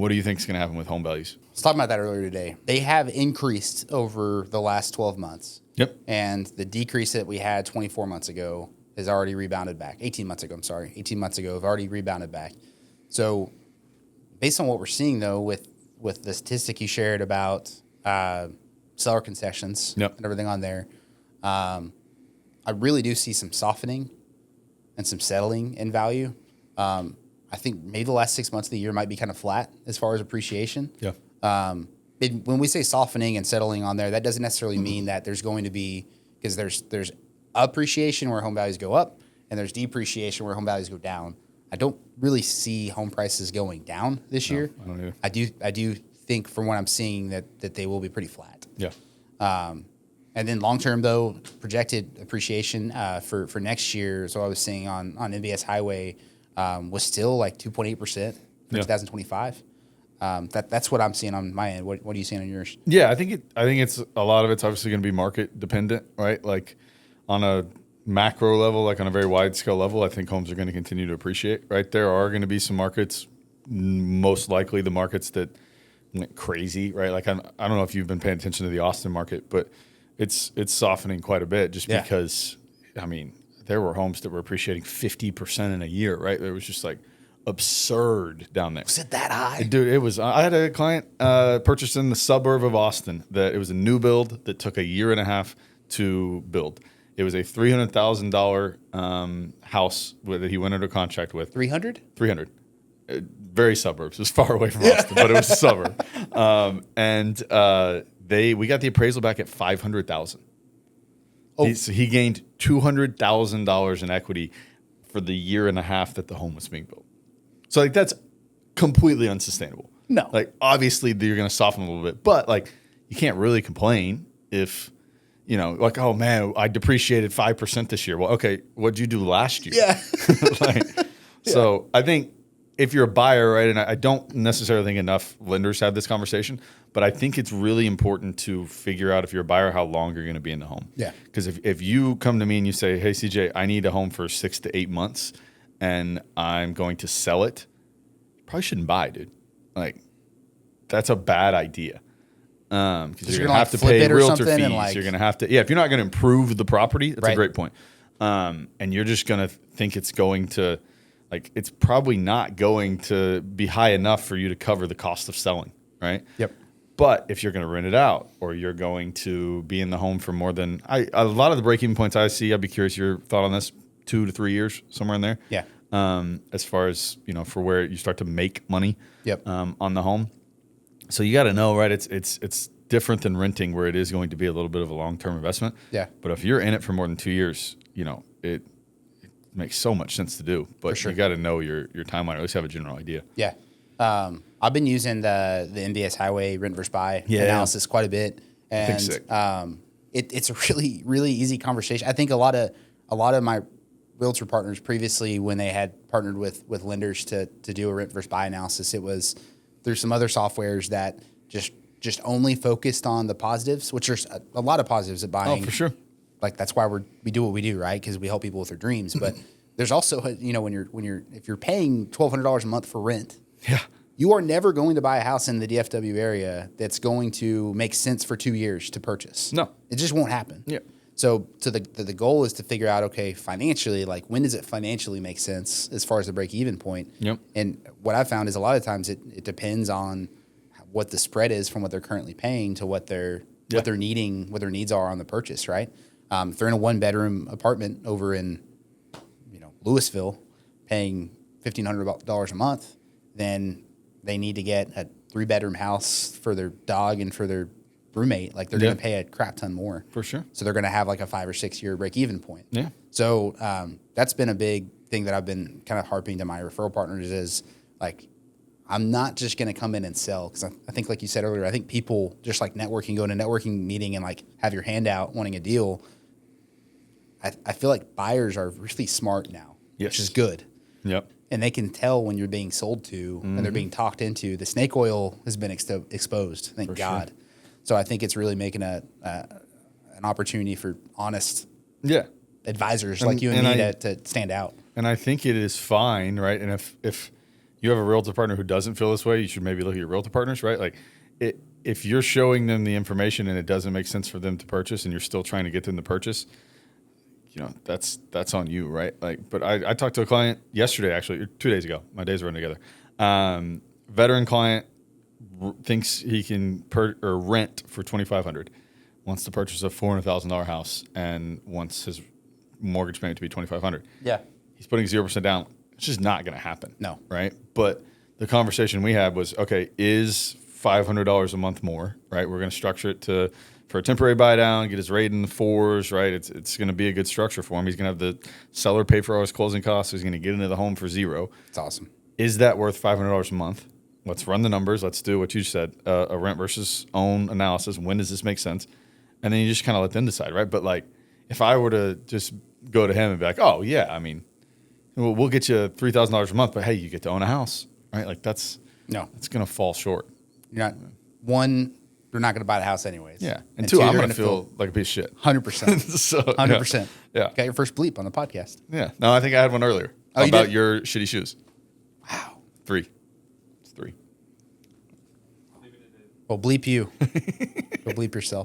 What do you think is going to happen with home values? I was talking about that earlier today. They have increased over the last 12 months. Yep. And the decrease that we had 24 months ago has already rebounded back. 18 months ago have already rebounded back. So based on what we're seeing, though, with the statistic you shared about seller concessions Yep. and everything on there, I really do see some softening and some settling in value. I think maybe the last 6 months of the year might be kind of flat as far as appreciation. Yeah. When we say softening and settling on there, that doesn't necessarily mean that there's going to be, because there's appreciation where home values go up and there's depreciation where home values go down. I don't really see home prices going down this year. I don't either. I do think from what I'm seeing that they will be pretty flat. Yeah. And then long term though, projected appreciation for next year. So I was seeing on MBS Highway was still like 2.8% for 2025. That's what I'm seeing on my end. What are you seeing on yours? Yeah, I think it's a lot of it's obviously going to be market dependent, right? Like on a macro level, like on a very wide scale level, I think homes are going to continue to appreciate, right? There are going to be some markets, most likely the markets that went crazy, right? Like I don't know if you've been paying attention to the Austin market, but it's softening quite a bit just because, I mean, there were homes that were appreciating 50% in a year, right? It was just like absurd down there. Was it that high? Dude, it was. I had a client purchased in the suburb of Austin that it was a new build that took a year and a half to build. It was a $300,000 house that he went under contract with. 300? 300. Very suburbs. It was far away from Austin, but it was a suburb. We got the appraisal back at $500,000. Oh. So he gained $200,000 in equity for the year and a half that the home was being built. So like that's completely unsustainable. No. Like obviously you're going to soften a little bit, but like you can't really complain if, you know, like, oh man, I depreciated 5% this year. Well, okay, what'd you do last year? Yeah. So I think if you're a buyer, right, and I don't necessarily think enough lenders have this conversation, but I think it's really important to figure out if you're a buyer how long you're going to be in the home. Yeah. Because if you come to me and you say, hey, CJ, I need a home for 6 to 8 months and I'm going to sell it, you probably shouldn't buy, dude. Like, that's a bad idea. Because you're going to have to pay realtor fees. You're going to have to, if you're not going to improve the property, that's a great point. And you're just going to think it's going to, like, it's probably not going to be high enough for you to cover the cost of selling, right? Yep. But if you're going to rent it out or you're going to be in the home for more than, a lot of the break-even points I see, I'd be curious your thought on this, 2 to 3 years, somewhere in there. Yeah. As far as, you know, for where you start to make money on the home. So you got to know, right, it's different than renting where it is going to be a little bit of a long-term investment. Yeah. But if you're in it for more than 2 years, you know, it makes so much sense to do. But you got to know your timeline, or at least have a general idea. Yeah. I've been using the MBS Highway rent versus buy analysis quite a bit. And it's a really, really easy conversation. I think a lot of my realtor partners previously, when they had partnered with lenders to do a rent versus buy analysis, it was through some other softwares that just only focused on the positives, which there's a lot of positives of buying. Oh, for sure. Like that's why we do what we do, right? Because we help people with their dreams. But there's also, you know, if you're paying $1,200 a month for rent, you are never going to buy a house in the DFW area that's going to make sense for 2 years to purchase. No, it just won't happen. Yeah. So the goal is to figure out, okay, financially, like when does it financially make sense as far as the break even point? Yep. And what I've found is a lot of times it depends on what the spread is from what they're currently paying to what they're needing, what their needs are on the purchase, right? If they're in a 1-bedroom apartment over in, you know, Louisville, paying $1,500 a month, then they need to get a 3-bedroom house for their dog and for their roommate. Like they're going to pay a crap ton more. For sure. So they're going to have like a 5 or 6 year break even point. Yeah. So that's been a big thing that I've been kind of harping to my referral partners is like, I'm not just going to come in and sell. Because I think, like you said earlier, I think people just like networking, go to a networking meeting and like have your hand out wanting a deal. I feel like buyers are really smart now, which is good. Yep. And they can tell when you're being sold to and they're being talked into. The snake oil has been exposed, thank God. Sure. So I think it's really making an opportunity for honest advisors like you and me to stand out. And I think it is fine, right? And if you have a realtor partner who doesn't feel this way, you should maybe look at your realtor partners, right? Like, if you're showing them the information and it doesn't make sense for them to purchase, and you're still trying to get them to purchase, that's on you, right? Like, but I talked to a client yesterday, actually, or 2 days ago. My days run together. Veteran client thinks he can rent for $2,500, wants to purchase a $400,000 house, and wants his mortgage payment to be $2,500. Yeah. He's putting 0% down. It's just not going to happen. No. Right. But the conversation we had was, okay, is $500 a month more, right? We're going to structure it for a temporary buy down, get his rate in the 4s, right? It's going to be a good structure for him. He's going to have the seller pay for all his closing costs. He's going to get into the home for 0. It's awesome. Is that worth $500 a month? Let's run the numbers. Let's do what you said, a rent versus own analysis. When does this make sense? And then you just kind of let them decide, right? But like, if I were to just go to him and be like, oh yeah, I mean, we'll get you $3,000 a month, but hey, you get to own a house, right? Like it's going to fall short. You're not you're not going to buy the house anyways. Yeah. And 2, I'm going to feel like a piece of shit. 100%. So 100%. Yeah. Got your first bleep on the podcast. Yeah. No, I think I had one earlier Oh, you about did? your shitty shoes. Wow. 3. It's 3. Well, bleep you. Go bleep yourself.